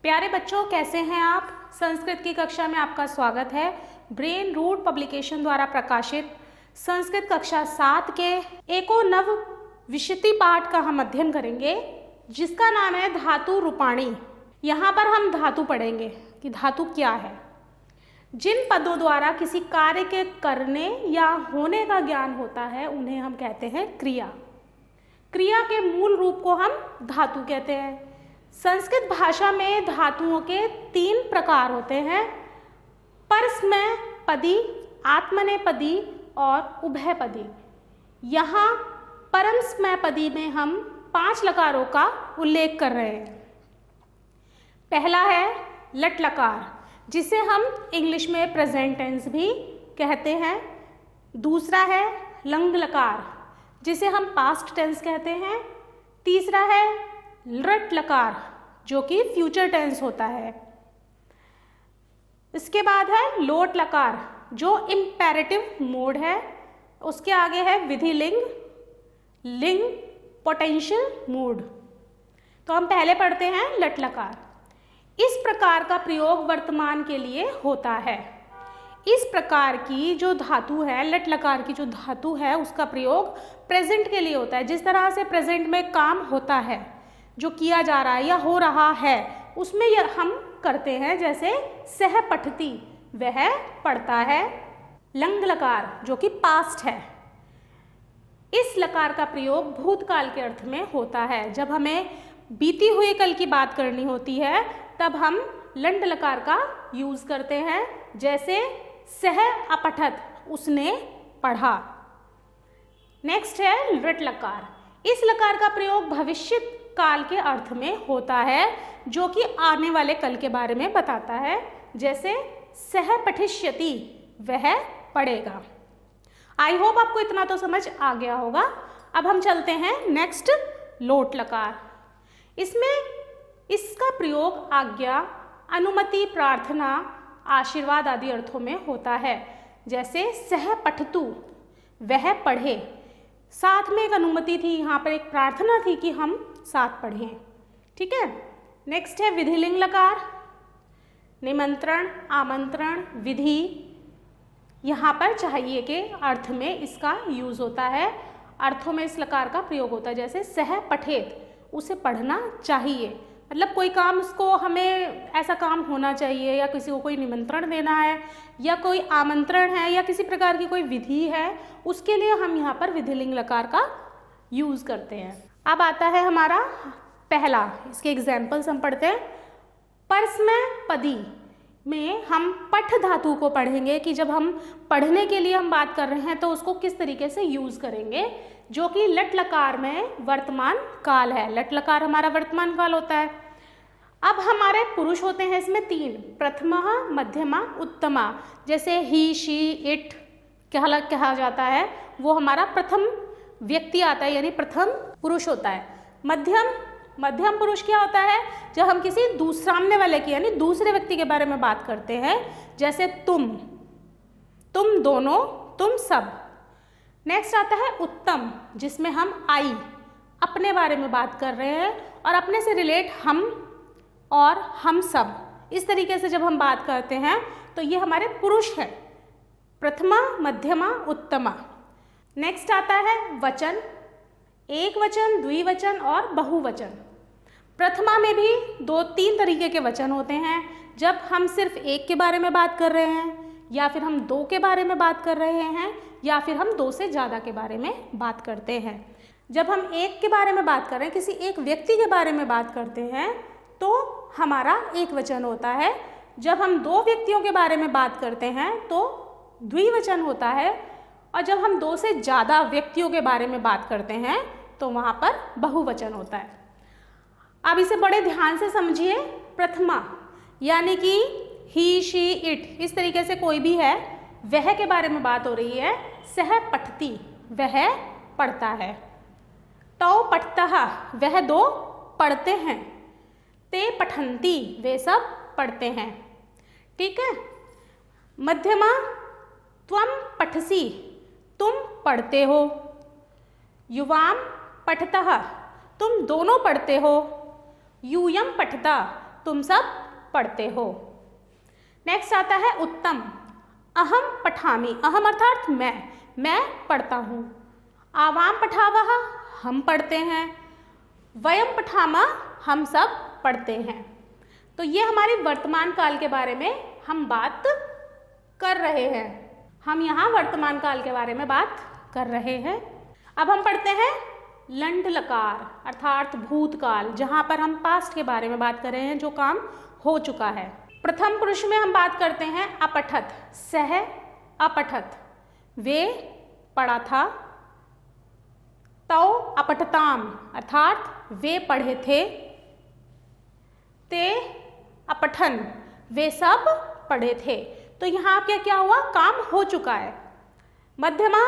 प्यारे बच्चों, कैसे हैं आप? संस्कृत की कक्षा में आपका स्वागत है। ब्रेन रूट पब्लिकेशन द्वारा प्रकाशित संस्कृत कक्षा 7 के एको नव विशति पाठ का हम अध्ययन करेंगे, जिसका नाम है धातु रूपाणी। यहाँ पर हम धातु पढ़ेंगे कि धातु क्या है। जिन पदों द्वारा किसी कार्य के करने या होने का ज्ञान होता है उन्हें हम कहते हैं क्रिया। क्रिया के मूल रूप को हम धातु कहते हैं। संस्कृत भाषा में धातुओं के 3 प्रकार होते हैं: परस्मैपदी, आत्मनेपदी और उभयपदी। यहाँ परस्मैपदी में हम 5 लकारों का उल्लेख कर रहे हैं। पहला है लट लकार, जिसे हम इंग्लिश में प्रेजेंट टेंस भी कहते हैं। दूसरा है लंग लकार, जिसे हम पास्ट टेंस कहते हैं। तीसरा है लृट लकार, जो कि फ्यूचर टेंस होता है। इसके बाद है लोट लकार, जो इम्पेरेटिव मोड है। उसके आगे है विधिलिंग, लिंग, पोटेंशियल मोड। तो हम पहले पढ़ते हैं लट लकार। इस प्रकार का प्रयोग वर्तमान के लिए होता है। इस प्रकार की जो धातु है, लट लकार की जो धातु है, उसका प्रयोग प्रेजेंट के लिए होता है। जिस तरह से प्रेजेंट में काम होता है, जो किया जा रहा है या हो रहा है, उसमें हम करते हैं। जैसे सह पठती, वह पढ़ता है। लंग लकार, जो कि पास्ट है। इस लकार का प्रयोग भूतकाल के अर्थ में होता है। जब हमें बीती हुई कल की बात करनी होती है, तब हम लंड लकार का यूज करते हैं। जैसे सह अपठत, उसने पढ़ा। नेक्स्ट है लृट लकार। इस लकार का प्रयोग भविष्य काल के अर्थ में होता है, जो कि आने वाले कल के बारे में बताता है। जैसे सह पठिष्यति, वह पढ़ेगा। आई होप आपको इतना तो समझ आ गया होगा। अब हम चलते हैं नेक्स्ट लोट लकार। इसमें इसका प्रयोग आज्ञा, अनुमति, प्रार्थना, आशीर्वाद आदि अर्थों में होता है। जैसे सह पठतु, वह पढ़े। साथ में एक अनुमति थी, यहाँ पर एक प्रार्थना थी कि हम साथ पढ़ें। ठीक है। नेक्स्ट है विधिलिंग लकार। निमंत्रण, आमंत्रण, विधि, यहाँ पर चाहिए के अर्थ में इसका यूज होता है। अर्थों में इस लकार का प्रयोग होता है। जैसे सह पठेत, उसे पढ़ना चाहिए। मतलब कोई काम, उसको हमें ऐसा काम होना चाहिए, या किसी को कोई निमंत्रण देना है, या कोई आमंत्रण है, या किसी प्रकार की कोई विधि है, उसके लिए हम यहाँ पर विधिलिंग लकार का यूज करते हैं। अब आता है हमारा पहला, इसके एग्जाम्पल्स हम पढ़ते हैं। परस्मैपदी में हम पठ धातु को पढ़ेंगे कि जब हम पढ़ने के लिए हम बात कर रहे हैं तो उसको किस तरीके से यूज करेंगे, जो कि लट लकार में वर्तमान काल है। लट लकार हमारा वर्तमान काल होता है। अब हमारे पुरुष होते हैं इसमें 3: प्रथमा, मध्यमा, उत्तमा। जैसे ही, शी, इट कहा जाता है, वो हमारा प्रथम व्यक्ति आता है, यानी प्रथम पुरुष होता है। मध्यम पुरुष क्या होता है? जब हम किसी सामने वाले की, यानी दूसरे व्यक्ति के बारे में बात करते हैं। जैसे तुम दोनों, तुम सब। नेक्स्ट आता है उत्तम, जिसमें हम आई, अपने बारे में बात कर रहे हैं, और अपने से रिलेट हम और हम सब, इस तरीके से जब हम बात करते हैं तो ये हमारे पुरुष है। प्रथमा, मध्यमा, उत्तमा। नेक्स्ट आता है वचन, एक वचन, द्विवचन और बहुवचन। प्रथमा में भी 2-3 तरीके के वचन होते हैं। जब हम सिर्फ एक के बारे में बात कर रहे हैं, या फिर हम 2 के बारे में बात कर रहे हैं, या फिर हम 2 से ज़्यादा के बारे में बात करते हैं। जब हम एक के बारे में बात कर रहे हैं, किसी एक व्यक्ति के बारे में बात करते हैं, तो हमारा एक वचन होता है। जब हम 2 व्यक्तियों के बारे में बात करते हैं तो द्विवचन होता है। और जब हम 2 से ज़्यादा व्यक्तियों के बारे में बात करते हैं तो वहाँ पर बहुवचन होता है। अब इसे बड़े ध्यान से समझिए। प्रथमा यानी कि ही, शी, इट, इस तरीके से कोई भी है, वह के बारे में बात हो रही है। सह पठती, वह पढ़ता है। तौ पठतः, वह 2 पढ़ते हैं। ते पठन्ति, वे सब पढ़ते हैं। ठीक है। मध्यमा, त्वम पठसि, तुम पढ़ते हो। युवाम पठतः, तुम दोनों पढ़ते हो। यूयम पठता, तुम सब पढ़ते हो। नेक्स्ट आता है उत्तम। अहम पठामि, अहम अर्थात मैं पढ़ता हूँ। आवाम पठावः, हम पढ़ते हैं। वयम पठामः, हम सब पढ़ते हैं। तो ये हमारे वर्तमान काल के बारे में हम बात कर रहे हैं। हम यहाँ वर्तमान काल के बारे में बात कर रहे हैं। अब हम पढ़ते हैं लंड लकार अर्थात भूतकाल, जहाँ पर हम पास्ट के बारे में बात कर रहे हैं, जो काम हो चुका है। प्रथम पुरुष में हम बात करते हैं अपठत, सह अपठत, वे पढ़ा था। तौ अपठताम अर्थात वे पढ़े थे। ते अपठन, वे सब पढ़े थे। तो यहाँ पे क्या हुआ, काम हो चुका है। मध्यमा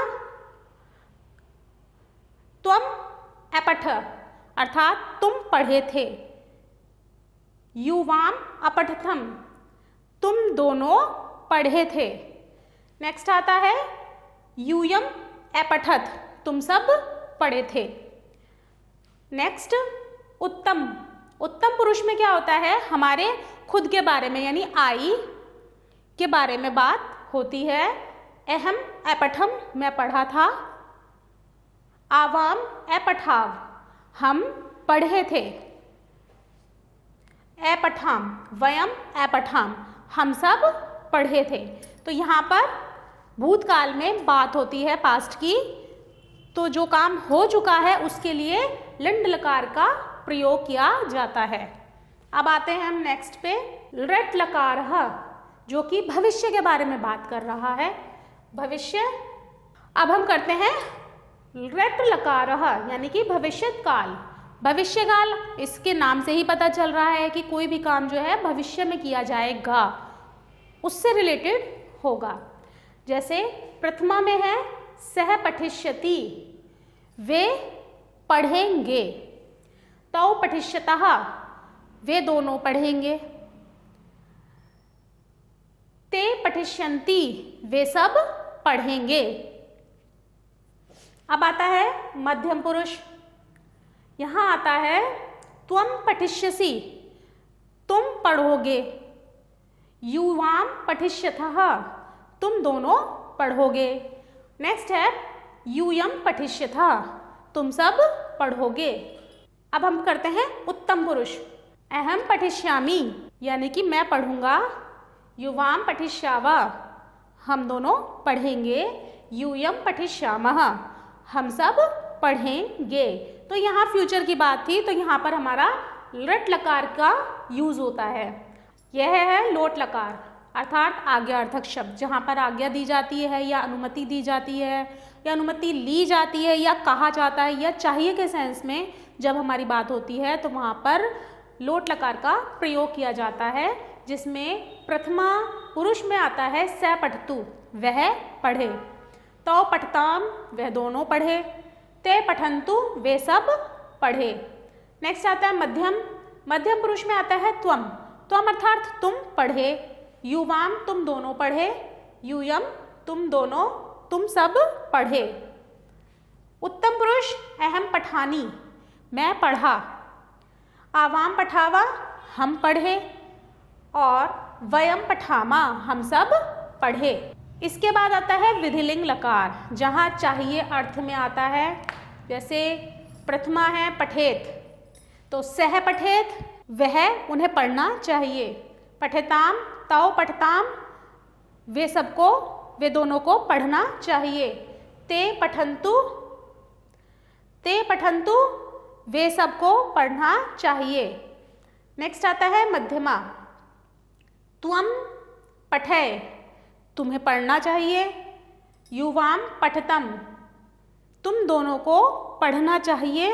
त्वम अपठ अर्थात तुम पढ़े थे। युवाम अपठथम, तुम दोनों पढ़े थे। नेक्स्ट आता है यूयम अपठत, तुम सब पढ़े थे। नेक्स्ट उत्तम। उत्तम पुरुष में क्या होता है, हमारे खुद के बारे में यानी आई के बारे में बात होती है। अहम अपठम, मैं पढ़ा था। आवाम अपठाव, हम पढ़े थे। अपठाम, वयम अपठाम, हम सब पढ़े थे। तो यहाँ पर भूतकाल में बात होती है पास्ट की, तो जो काम हो चुका है उसके लिए लिंड लकार का प्रयोग किया जाता है। अब आते हैं हम नेक्स्ट पे, लृट लकार, जो कि भविष्य के बारे में बात कर रहा है। भविष्य। अब हम करते हैं लृट लकार यानी कि भविष्य काल। भविष्य काल, इसके नाम से ही पता चल रहा है कि कोई भी काम जो है भविष्य में किया जाएगा, उससे रिलेटेड होगा। जैसे प्रथमा में है सह पठिष्यति, वे पढ़ेंगे। तौ पठिष्यतः, वे दोनों पढ़ेंगे। ते पठिष्यन्ति, वे सब पढ़ेंगे। अब आता है मध्यम पुरुष। यहाँ आता है त्वम पठिष्यसि, तुम पढ़ोगे। युवाम पठिष्यथः, तुम दोनों पढ़ोगे। नेक्स्ट है यूयम पठिष्यथः, तुम सब पढ़ोगे। अब हम करते हैं उत्तम पुरुष। अहम पठिष्यामि, यानी कि मैं पढ़ूंगा। युवाम पठिष्यावः, हम दोनों पढ़ेंगे। यूयम पठिष्यामः, हम सब पढ़ेंगे। तो यहाँ फ्यूचर की बात थी, तो यहाँ पर हमारा लृट लकार का यूज होता है। यह है लोट लकार अर्थात आज्ञार्थक शब्द, जहाँ पर आज्ञा दी जाती है या अनुमति दी जाती है या अनुमति ली जाती है या कहा जाता है या चाहिए के सेंस में जब हमारी बात होती है, तो वहाँ पर लोट लकार का प्रयोग किया जाता है, जिसमें प्रथमा पुरुष में आता है स पठतु, वह पढ़े। तौ पठताम, वह दोनों पढ़े। ते पठन्तु, वे सब पढ़े। नेक्स्ट आता है मध्यम। मध्यम पुरुष में आता है त्वम। त्वम अर्थात तुम पढ़े। युवाम, तुम दोनों पढ़े। यूयम, तुम दोनों, तुम सब पढ़े। उत्तम पुरुष अहम पठानी, मैं पढ़ा। आवाम पठावा, हम पढ़े। और वयम पठामा, हम सब पढ़े। इसके बाद आता है विधिलिंग लकार, जहाँ चाहिए अर्थ में आता है। जैसे प्रथमा है पठेत, तो सह पठेत, वह उन्हें पढ़ना चाहिए। पठेताम, तौ पठताम, वे सबको, वे दोनों को पढ़ना चाहिए। ते पठन्तु, ते पठन्तु, वे सबको पढ़ना चाहिए। नेक्स्ट आता है मध्यमा। त्वम पठय, तुम्हें पढ़ना चाहिए। युवाम पठतम, तुम दोनों को पढ़ना चाहिए।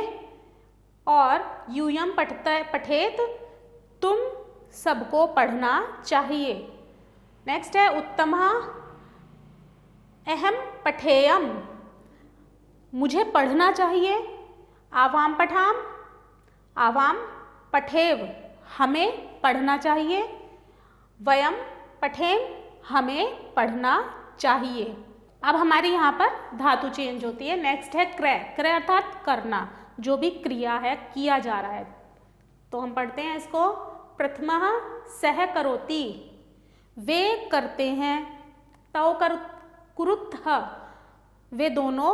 और यूयम पठेत, तुम सबको पढ़ना चाहिए। नेक्स्ट है उत्तमा। अहम पठेयम, मुझे पढ़ना चाहिए। आवाम पठाम, आवाम पठेव, हमें पढ़ना चाहिए। वयम पठेम, हमें पढ़ना चाहिए। अब हमारे यहाँ पर धातु चेंज होती है। नेक्स्ट है क्रय। क्रय अर्थात करना, जो भी क्रिया है, किया जा रहा है। तो हम पढ़ते हैं इसको। प्रथमः सह करोति, वे करते हैं। तौ कुरुतः, वे दोनों,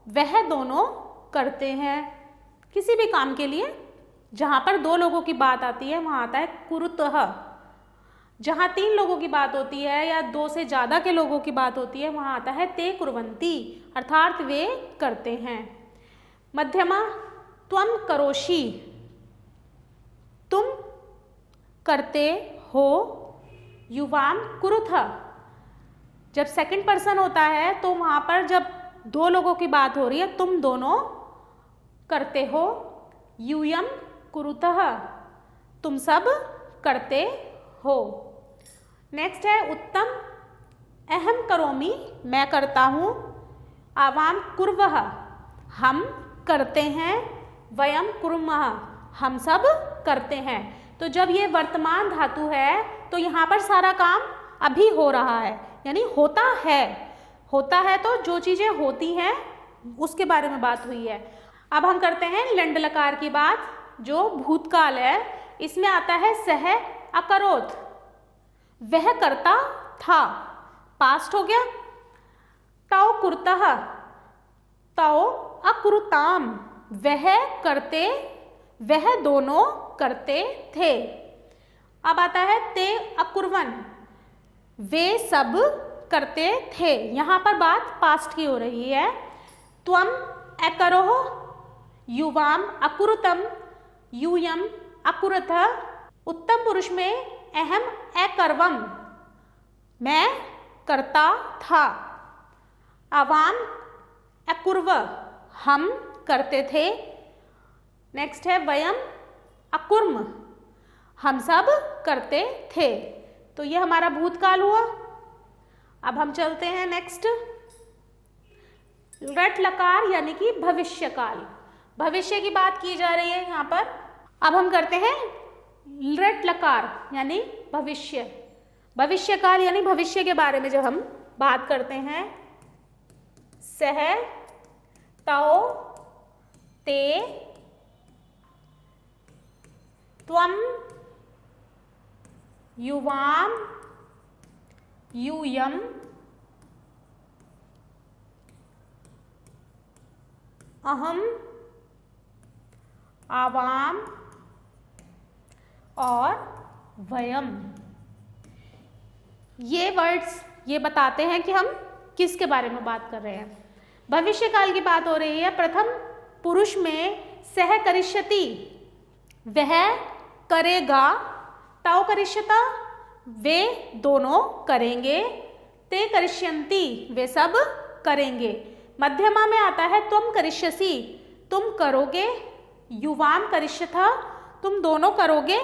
वह दोनों करते हैं। किसी भी काम के लिए जहाँ पर दो लोगों की बात आती है वहाँ आता है कुरुतः। जहाँ तीन लोगों की बात होती है या दो से ज़्यादा के लोगों की बात होती है वहाँ आता है ते कुर्वन्ति, अर्थात वे करते हैं। मध्यमा त्वं करोषि, तुम करते हो। युवाम कुरुतः, जब सेकंड पर्सन होता है तो वहाँ पर जब दो लोगों की बात हो रही है तुम दोनों करते हो। यूयम कुरुतः, तुम सब करते हो। नेक्स्ट है उत्तम, अहम करोमि, मैं करता हूँ। आवाम कुर्वः, हम करते हैं। वयम कुर्मः, हम सब करते हैं। तो जब ये वर्तमान धातु है तो यहाँ पर सारा काम अभी हो रहा है, यानी होता है। होता है तो जो चीज़ें होती हैं उसके बारे में बात हुई है। अब हम करते हैं लंड लकार की बात, जो भूतकाल है। इसमें आता है सह अकरोत्, वह करता था, पास्ट हो गया। तौ कुरुतः, तौ अकुरुताम, वह करते, वह दोनों करते थे। अब आता है ते अकुर्वन, वे सब करते थे। यहाँ पर बात पास्ट की हो रही है। त्वम अकरोः, युवाम अकुरुतम, यूयम अकुरुत। उत्तम पुरुष में अहम अकर्वम, मैं करता था। आवाम अकुर्व, हम करते थे। नेक्स्ट है वयम अकुर्म, हम सब करते थे। तो ये हमारा भूतकाल हुआ। अब हम चलते हैं नेक्स्ट, रट लकार यानी कि भविष्यकाल। भविष्य की बात की जा रही है यहाँ पर। अब हम करते हैं रट लकार यानी भविष्य। भविष्यकाल यानी भविष्य के बारे में जब हम बात करते हैं, सह, तौ, ते, त्वम, युवाम, यूयम, अहम, आवाम और वयम। ये वर्ड्स ये बताते हैं कि हम किसके बारे में बात कर रहे हैं। भविष्यकाल की बात हो रही है। प्रथम पुरुष में सह करिष्यति, वह करेगा। तौ करिष्यता, वे दोनों करेंगे। ते करिष्यन्ति, वे सब करेंगे। मध्यमा में आता है त्वम करिष्यसि, तुम करोगे। युवाम करिष्यथा, तुम दोनों करोगे।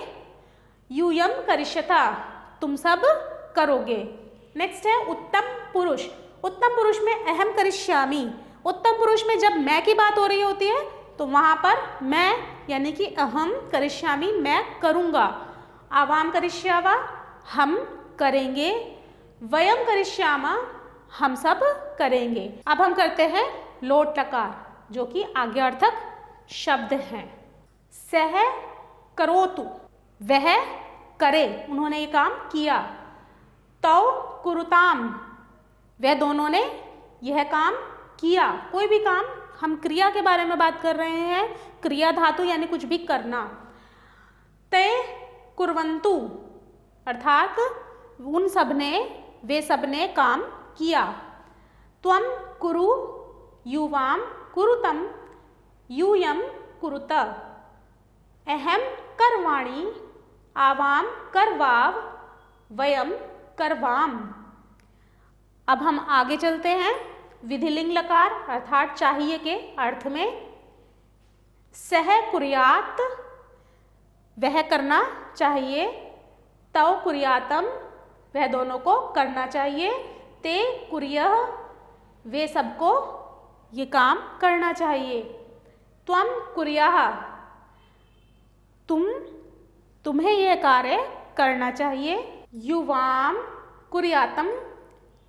यूयम करिष्यथा, तुम सब करोगे। नेक्स्ट है उत्तम पुरुष। उत्तम पुरुष में अहम करिष्यामि। उत्तम पुरुष में जब मैं की बात हो रही होती है तो वहाँ पर मैं यानी कि अहम करिष्यामि, मैं करूँगा। आवाम करिष्यावा, हम करेंगे। वयम करिष्यामा, हम सब करेंगे। अब हम करते हैं लोट लकार, जो कि आज्ञार्थक शब्द हैं। सह करोतु, वह करे, उन्होंने ये काम किया। तौ कुरुताम, वह दोनों ने यह काम किया। कोई भी काम, हम क्रिया के बारे में बात कर रहे हैं। क्रिया धातु यानी कुछ भी करना। ते कुर्वन्तु, अर्थात उन सब ने, वे सब ने काम किया। त्वम कुरु, युवाम कुरुतम, यूयम कुरुत। अहम करवाणि, आवाम करवाव, वयम करवाम। अब हम आगे चलते हैं विधिलिंग लकार अर्थात चाहिए के अर्थ में। सह कुर्यात, वह करना चाहिए। तौ कुर्यातम, वह दोनों को करना चाहिए। ते कुर्यः, वे सबको ये काम करना चाहिए। त्वम कुर्याः, तुम्हें यह कार्य करना चाहिए। युवाम कुर्यातम,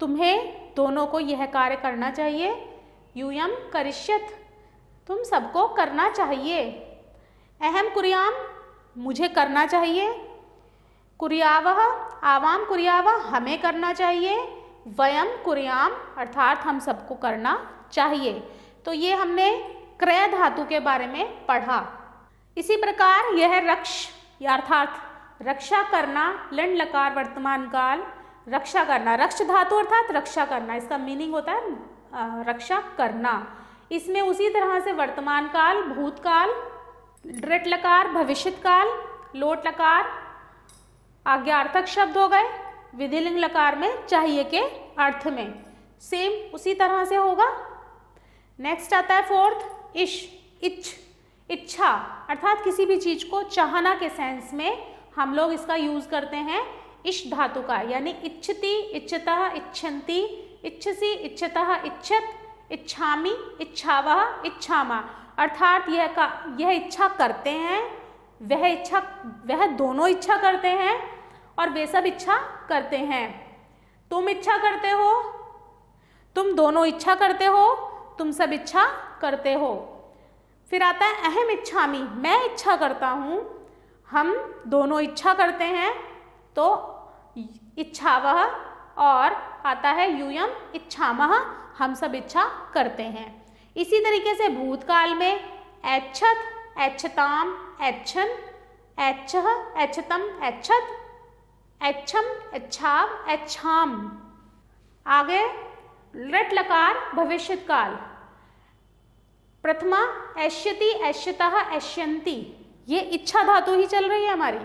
तुम्हें दोनों को यह कार्य करना चाहिए। यूयम करिष्यत, तुम सबको करना चाहिए। अहम कुर्याम, मुझे करना चाहिए। कुर्यावः, आवाम कुर्यावः, हमें करना चाहिए। वयम कुर्याम, अर्थात हम सबको करना चाहिए। तो ये हमने क्रय धातु के बारे में पढ़ा। इसी प्रकार यह रक्ष या अर्थात रक्षा करना, लंड लकार वर्तमान काल, रक्षा करना, रक्ष धातु अर्थात रक्षा करना, इसका मीनिंग होता है रक्षा करना। इसमें उसी तरह से वर्तमान काल, भूतकाल, ऋट लकार भविष्यत काल, लोट लकार आज्ञार्थक शब्द हो गए, विधिलिंग लकार में चाहिए के अर्थ में, सेम उसी तरह से होगा। नेक्स्ट आता है फोर्थ, इच्छ, इच्छा अर्थात किसी भी चीज को चाहना के सेंस में हम लोग इसका यूज करते हैं इश धातु का, यानी इच्छति, इच्छतः, इच्छन्ति, इच्छसि, इच्छतः, इच्छत, इच्छामि, इच्छावः, इच्छामा, अर्थात यह इच्छा करते हैं, वह दोनों इच्छा करते हैं और वे सब इच्छा करते हैं। तुम इच्छा करते हो, तुम दोनों इच्छा करते हो, तुम सब इच्छा करते हो। फिर आता है अहम इच्छामि, मैं इच्छा करता हूँ, हम दोनों इच्छा करते हैं, तो इच्छावः, और आता है यूयम इच्छामः, हम सब इच्छा करते हैं। इसी तरीके से भूतकाल में ऐच्छत, ऐच्छताम, ऐच्छन, ऐच्छः, ऐच्छतम, ऐच्छत, ऐच्छम, ऐच्छाव, ऐच्छाम। आगे लट लकार भविष्यत काल, प्रथमा ऐष्यति, ऐष्यतः, ऐष्यन्ति, ये इच्छा धातु ही चल रही है हमारी।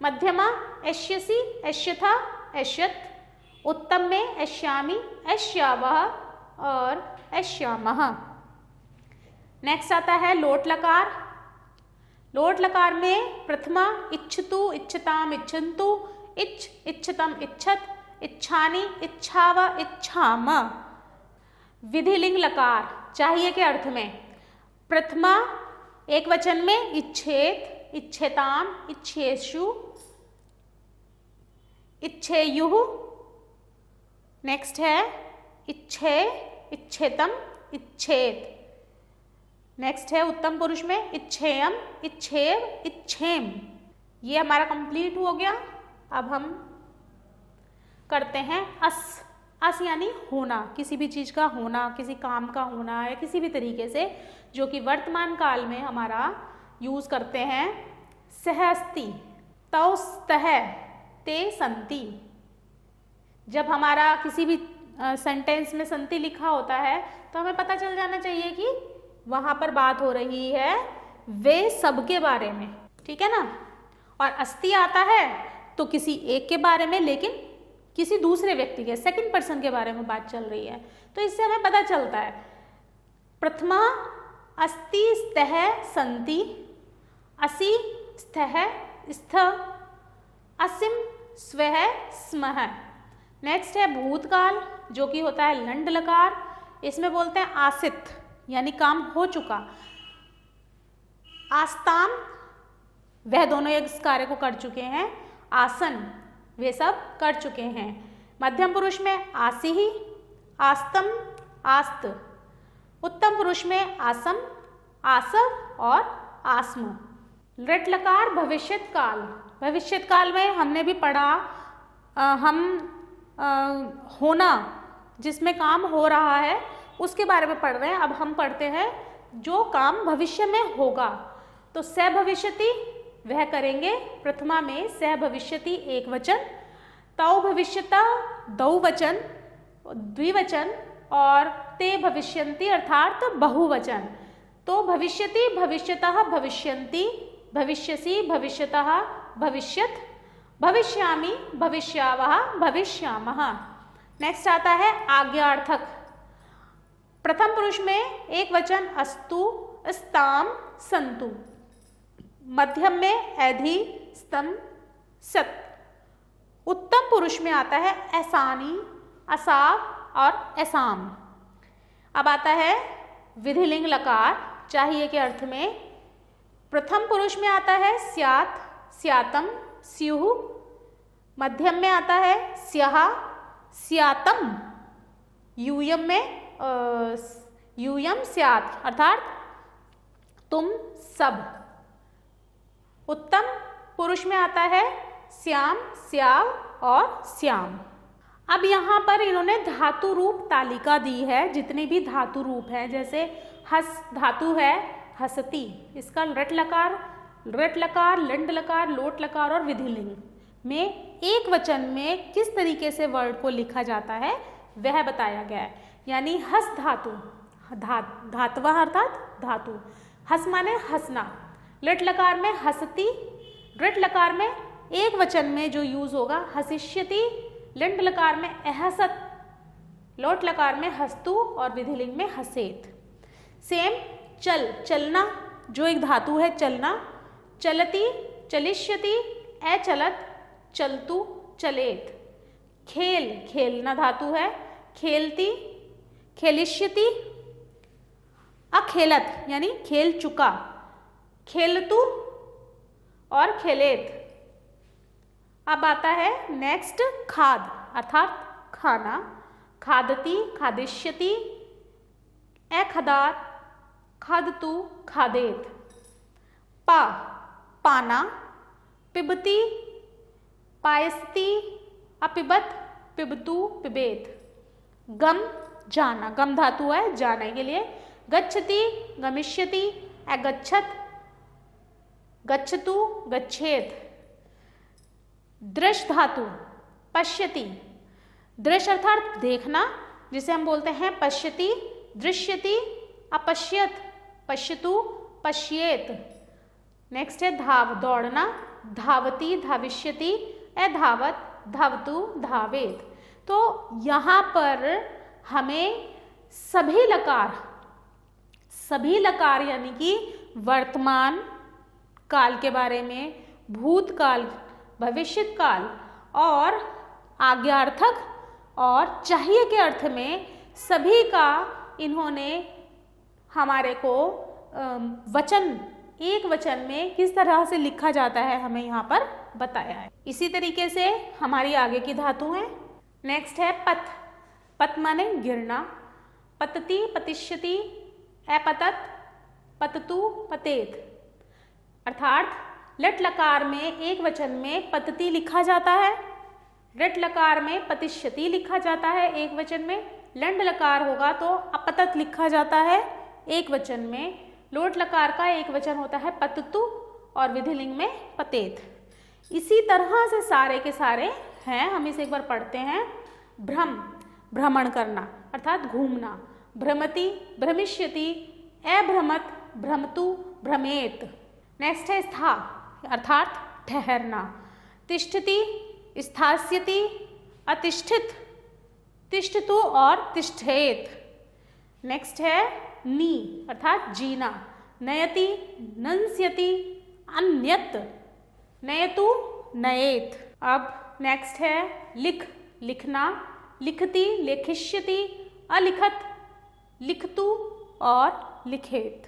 मध्यमा ऐष्यसि, ऐष्यथा, ऐष्यत, उत्तम में ऐष्यामि, ऐष्यावः और ऐष्यामः। नेक्स्ट आता है लोट लकार। लोट लकार में प्रथमा इच्छतु, इच्छताम, इच्छन्तु, इच्छ, इच्छतम, इच्छत, इच्छानि, इच्छाव, इच्छाम। विधिलिंग लकार चाहिए के अर्थ में, प्रथमा एक वचन में इच्छेत, इच्छेताम, इच्छेषु, इच्छेयुः। नेक्स्ट है इच्छे, इच्छेतम, इच्छेत। नेक्स्ट है उत्तम पुरुष में इच्छेयम, इच्छेव, इच्छेम। ये हमारा कंप्लीट हो गया। अब हम करते हैं अस यानी होना, किसी भी चीज का होना, किसी काम का होना, या किसी भी तरीके से जो कि वर्तमान काल में हमारा यूज करते हैं। सह अस्ति, तौ स्तः, ते संति। जब हमारा किसी भी सेंटेंस में संति लिखा होता है तो हमें पता चल जाना चाहिए कि वहां पर बात हो रही है वे सब के बारे में, ठीक है ना। और अस्ति आता है तो किसी एक के बारे में, लेकिन किसी दूसरे व्यक्ति के, सेकंड पर्सन के बारे में बात चल रही है, तो इससे हमें पता चलता है। प्रथमा अस्ति, स्तः, संति, असि, स्तः, स्थ, असिम, स्वः, स्मः। नेक्स्ट है भूतकाल, जो कि होता है लंड लकार। इसमें बोलते हैं आसित, यानी काम हो चुका। आस्ताम, वह दोनों इस कार्य को कर चुके हैं। आसन, वे सब कर चुके हैं। मध्यम पुरुष में आसिहि, आस्तम, आस्त। उत्तम पुरुष में आसम, आसव और आस्म। लट लकार भविष्यत काल, भविष्यत काल में हमने भी पढ़ा, होना, जिसमें काम हो रहा है उसके बारे में पढ़ रहे हैं। अब हम पढ़ते हैं जो काम भविष्य में होगा। तो स भविष्यति, वह करेंगे। प्रथमा में स भविष्यति एक वचन, तौ भविष्यता दौ वचन, द्विवचन, और ते भविष्यन्ति अर्थात बहुवचन। तो भविष्यति, भविष्यतः, भविष्यन्ति, भविष्यसि, भविष्यतः, भविष्यत, भविष्यामि, भविष्यावः, भविष्यामः। नेक्स्ट आता है आज्ञार्थक। प्रथम पुरुष में एक वचन अस्तु, स्ताम, संतु। मध्यम में ऐधि, स्तम, सत। उत्तम पुरुष में आता है ऐसानी, असाव और ऐसाम। अब आता है विधिलिंग लकार चाहिए के अर्थ में। प्रथम पुरुष में आता है स्यात्, स्यातम, स्युः। मध्यम में आता है स्याः, स्यातम। यूयम में यूयम स्यात् अर्थात तुम सब। उत्तम पुरुष में आता है श्याम, श्याव और श्याम। अब यहाँ पर इन्होंने धातु रूप तालिका दी है, जितने भी धातु रूप हैं, जैसे हस धातु है हसती, इसका रट लकार, लंड लकार, लोट लकार और विधिलिंग में एक वचन में किस तरीके से वर्ड को लिखा जाता है वह बताया गया है। यानी हस धातु, धातवा अर्थात धातु, हस माने हंसना, लट लकार में हसती, रट लकार में एक वचन में जो यूज होगा हसिष्यति, लंड लकार में अहसत, लोट लकार में हस्तु और विधिलिंग में हसेत। सेम चल, चलना जो एक धातु है चलना, चलती, चलिष्यति, अचलत, चलतु, चलेत। खेल, खेलना धातु है, खेलती, खेलिष्यति, अखेलत यानी खेल चुका, खेलतु और खेलेत। अब आता है नेक्स्ट खाद अर्थात खाना, खादती, खादिष्यति, अखदात, खादतु, खादेत। पा, पाना, पिबती, पायस्ती, अपिबत, पिबतु, पिबेत। गम, जाना, गम धातु है जाने के लिए, गच्छति, गमिष्यति, अगच्छत, गच्छतु, गच्छेत। दृश धातु पश्यति, दृश अर्थात देखना, जिसे हम बोलते हैं पश्यति, दृश्यति, अपश्यत, पश्यतु, पश्येत। नेक्स्ट है धाव, दौड़ना, धावती, धाविष्यति, अधावत, धावतु, धावेत। तो यहाँ पर हमें सभी लकार यानी कि वर्तमान काल के बारे में, भूतकाल, भविष्यकाल और आज्ञार्थक और चाहिए के अर्थ में सभी का इन्होंने हमारे को वचन, एक वचन में किस तरह से लिखा जाता है हमें यहाँ पर बताया है। इसी तरीके से हमारी आगे की धातु है। नेक्स्ट है पत, पत माने गिरना, पतति, पतिष्यति, अपतत, पततु, पतेत। अर्थात लट लकार में एक वचन में पतति लिखा जाता है, रट लकार में पतिष्यति लिखा जाता है एक वचन में, लंड लकार होगा तो अपतत लिखा जाता है एक वचन में, लोट लकार का एक वचन होता है पततु और विधिलिंग में पतेत। इसी तरह से सारे के सारे हैं, हम इसे एक बार पढ़ते हैं। भ्रम, भ्रमण करना अर्थात घूमना, भ्रमति, भ्रमिष्यति, अभ्रमत, भ्रमतु, भ्रमेत। नेक्स्ट है स्था अर्थात ठहरना, तिष्ठति, स्थास्यति, अतिष्ठित, तिष्ठतु और तिष्ठेत। नेक्स्ट है नी अर्थात जीना, नयति, नंस्यति, अन्यत, नयतु, नयेत। अब नेक्स्ट है लिख, लिखना, लिखति, लेखिष्यति, अलिखत, लिखतु और लिखेत।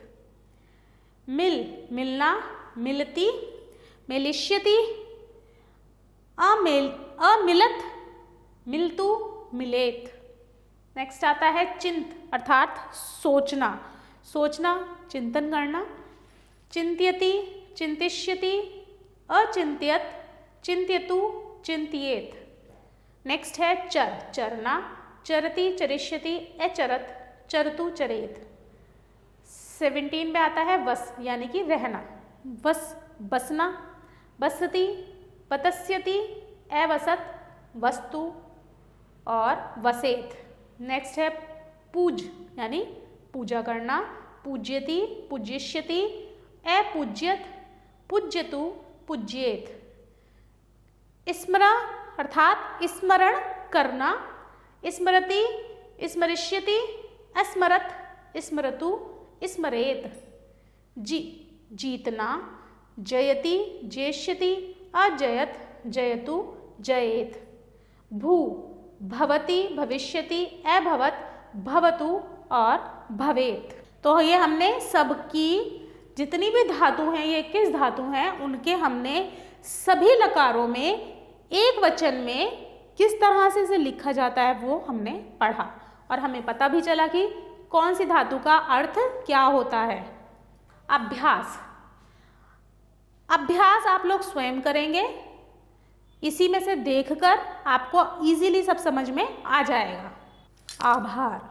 मिल, मिलना, मिलती, मिलिष्यति, अमिलत, मिलतु, मिलेत। नेक्स्ट आता है चिंत अर्थात सोचना, सोचना, चिंतन करना, चिंत्यति, चिंतिष्यति, अचिंत्यत, चिंत्यतु, चिंत्येत। नेक्स्ट है चर, चरना, चरति, चरिष्यति, अचरत, चरतु, चरेत। 17 में आता है वस यानी कि रहना, वस, बसना, बसति, बतस्यति, अवसत, वस्तु और वसेत। नेक्स्ट है पूज यानी पूजा करना, पूज्यति, पूज्यष्यति, अपूज्यत, पूज्यतु, पूज्येत। स्मरा अर्थात स्मरण करना, स्मरति, स्मरिष्यति, स्मरत, स्मरतु, स्मरेत। जीतना, जयति, जेष्यति, अजयत, जयतु, जयेत। भू, भवति, भविष्यति, अभवत, भवतु और भवेत। तो ये हमने सबकी जितनी भी धातु हैं, ये 21 धातु हैं, उनके हमने सभी लकारों में एक वचन में किस तरह से इसे लिखा जाता है वो हमने पढ़ा और हमें पता भी चला कि कौन सी धातु का अर्थ क्या होता है। अभ्यास, अभ्यास आप लोग स्वयं करेंगे, इसी में से देखकर आपको इजीली सब समझ में आ जाएगा। आभार।